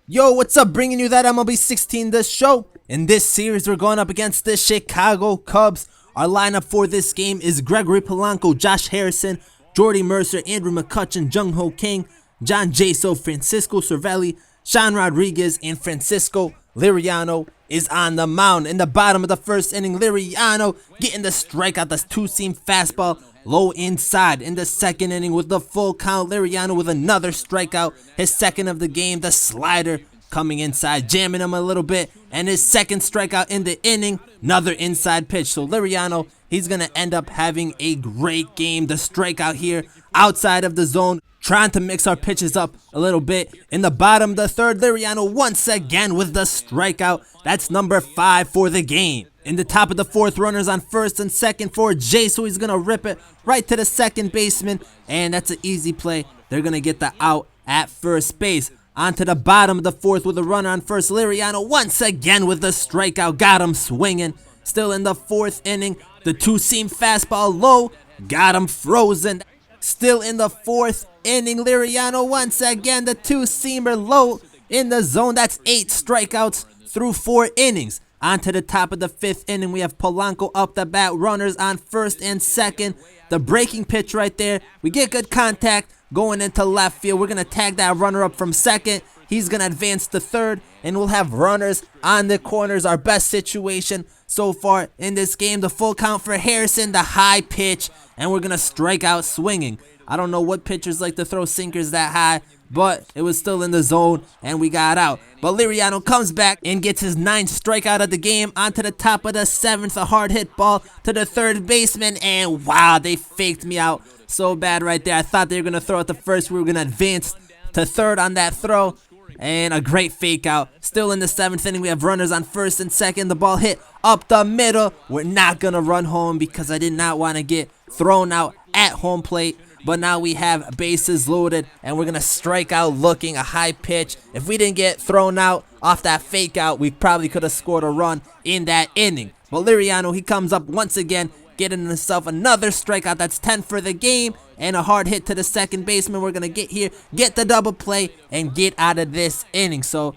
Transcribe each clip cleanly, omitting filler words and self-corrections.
Yo, what's up? Bringing you that MLB 16 The Show. In this series, we're going up against the Chicago Cubs. Our lineup for this game is Gregory Polanco, Josh Harrison, Jordy Mercer, Andrew McCutchen, Jung-Ho Kang, J.Jaso, Francisco Cervelli, S.Rodriguez, and Francisco Liriano is on the mound. In the bottom of the first inning, Liriano getting the strikeout, the two-seam fastball low inside. In the second inning with the full count, Liriano with another strikeout, his second of the game, the slider coming inside, jamming him a little bit, and his second strikeout in the inning, another inside pitch. So Liriano, he's going to end up having a great game. The strikeout here outside of the zone, trying to mix our pitches up a little bit. In the bottom of the third, Liriano once again with the strikeout. That's number 5 for the game. In the top of the fourth, runners on first and second for J.Jaso. He's going to rip it right to the second baseman, and that's an easy play. They're going to get the out at first base. On to the bottom of the fourth with a runner on first. Liriano once again with the strikeout. Got him swinging. Still in the fourth inning. The two-seam fastball low. Got him frozen. Still in the fourth inning. Liriano once again. The two-seamer low in the zone. That's 8 strikeouts through 4 innings. On to the top of the fifth inning, we have Polanco up the bat, runners on first and second. The breaking pitch right there. We get good contact going into left field. We're going to tag that runner up from second. He's going to advance to third, and we'll have runners on the corners. Our best situation so far in this game. The full count for Harrison, the high pitch, and we're going to strike out swinging. I don't know what pitchers like to throw sinkers that high, but it was still in the zone, and we got out. But Liriano comes back and gets his 9th strikeout of the game. Onto the top of the 7th, a hard hit ball to the third baseman, and wow, they faked me out so bad right there. I thought they were going to throw it to first. We were going to advance to third on that throw, and a great fake out. Still in the 7th inning, we have runners on first and second. The ball hit up the middle. We're not going to run home because I did not want to get thrown out at home plate. But now we have bases loaded, and we're going to strike out looking, a high pitch. If we didn't get thrown out off that fake out, we probably could have scored a run in that inning. But Liriano, he comes up once again, getting himself another strikeout. That's 10 for the game, and a hard hit to the second baseman. We're going to get here, get the double play, and get out of this inning. So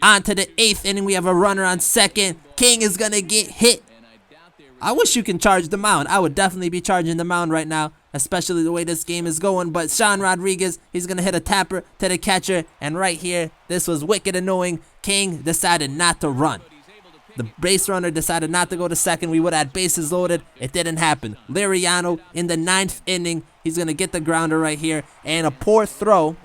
on to the 8th inning, we have a runner on second. King is going to get hit. I wish you can charge the mound. I would definitely be charging the mound right now, especially the way this game is going. But S.Rodriguez, he's going to hit a tapper to the catcher. And right here, this was wicked annoying. King decided not to run. The base runner decided not to go to second. We would have had bases loaded. It didn't happen. Liriano in the 9th inning, he's going to get the grounder right here. And a poor throw,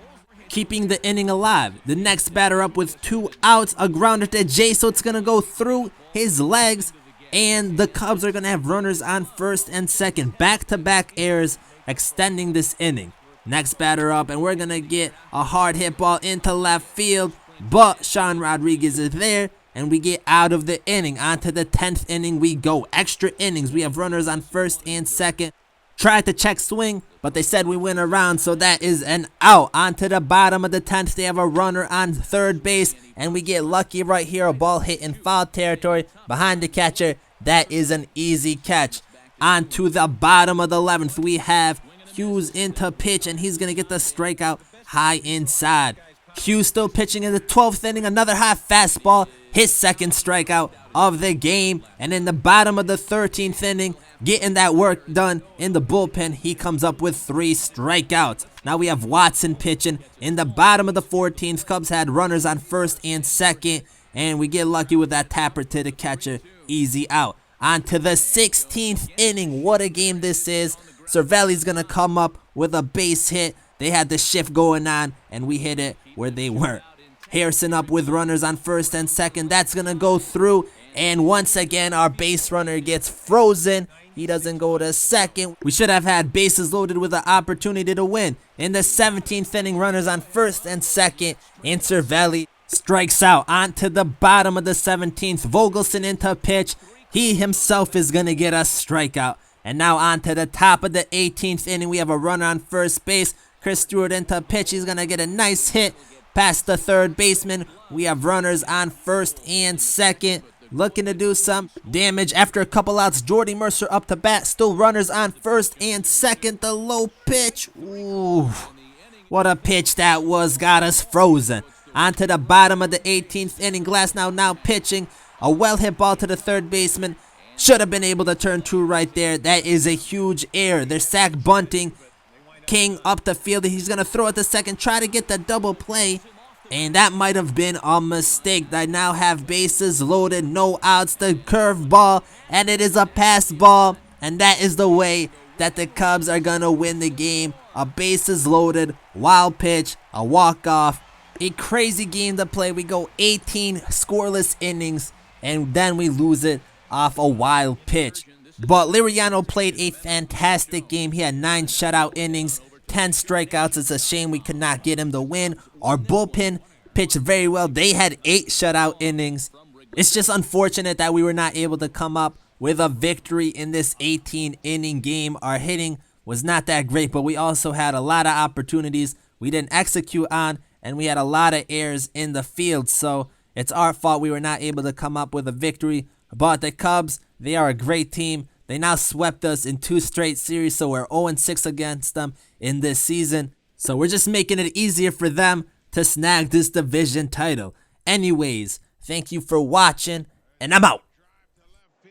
keeping the inning alive. The next batter up with 2 outs, a grounder to J, so it's going to go through his legs. And the Cubs are going to have runners on first and second. Back-to-back errors extending this inning. Next batter up, and we're going to get a hard hit ball into left field. But S.Rodriguez is there, and we get out of the inning. On to the 10th inning we go. Extra innings. We have runners on first and second. Tried to check swing, but they said we went around, so that is an out. On to the bottom of the 10th, they have a runner on third base, and we get lucky right here. A ball hit in foul territory behind the catcher. That is an easy catch. On to the bottom of the 11th, we have Hughes into pitch, and he's going to get the strikeout high inside. Hughes still pitching in the 12th inning, another high fastball, his second strikeout of the game. And in the bottom of the 13th inning, getting that work done in the bullpen, he comes up with 3 strikeouts. Now we have Watson pitching in the bottom of the 14th. Cubs had runners on first and second, and we get lucky with that tapper to the catcher. Easy out. On to the 16th inning. What a game this is. Cervelli's going to come up with a base hit. They had the shift going on, and we hit it where they weren't. Harrison up with runners on first and second. That's going to go through. And once again, our base runner gets frozen. He doesn't go to second. We should have had bases loaded with an opportunity to win. In the 17th inning, runners on first and second. And Cervelli strikes out. On to the bottom of the 17th. Vogelson into pitch. He himself is going to get a strikeout. And now on to the top of the 18th inning. We have a runner on first base. C.Stewart into pitch. He's going to get a nice hit past the third baseman. We have runners on first and second, looking to do some damage after a couple outs. Jordy Mercer up to bat. Still runners on first and second. The low pitch. Ooh, what a pitch that was. Got us frozen. onto the bottom of the 18th inning. Glasnow now pitching. A well-hit ball to the third baseman. Should have been able to turn true right there. That is a huge error. They're sack bunting. King up the field. He's going to throw it to second. Try to get the double play. And that might have been a mistake. I now have bases loaded. No outs. The curve ball. And it is a pass ball. And that is the way that the Cubs are going to win the game. A bases loaded. Wild pitch. A walk-off. A crazy game to play. We go 18 scoreless innings. And then we lose it off a wild pitch. But Liriano played a fantastic game. He had 9 shutout innings, 10 strikeouts. It's a shame we could not get him to win. Our bullpen pitched very well. They had 8 shutout innings. It's just unfortunate that we were not able to come up with a victory in this 18-inning game. Our hitting was not that great, but we also had a lot of opportunities we didn't execute on, and we had a lot of errors in the field. So it's our fault we were not able to come up with a victory. But the Cubs, they are a great team. They now swept us in 2 straight series, so we're 0-6 against them in this season. So we're just making it easier for them to snag this division title. Anyways, thank you for watching, and I'm out.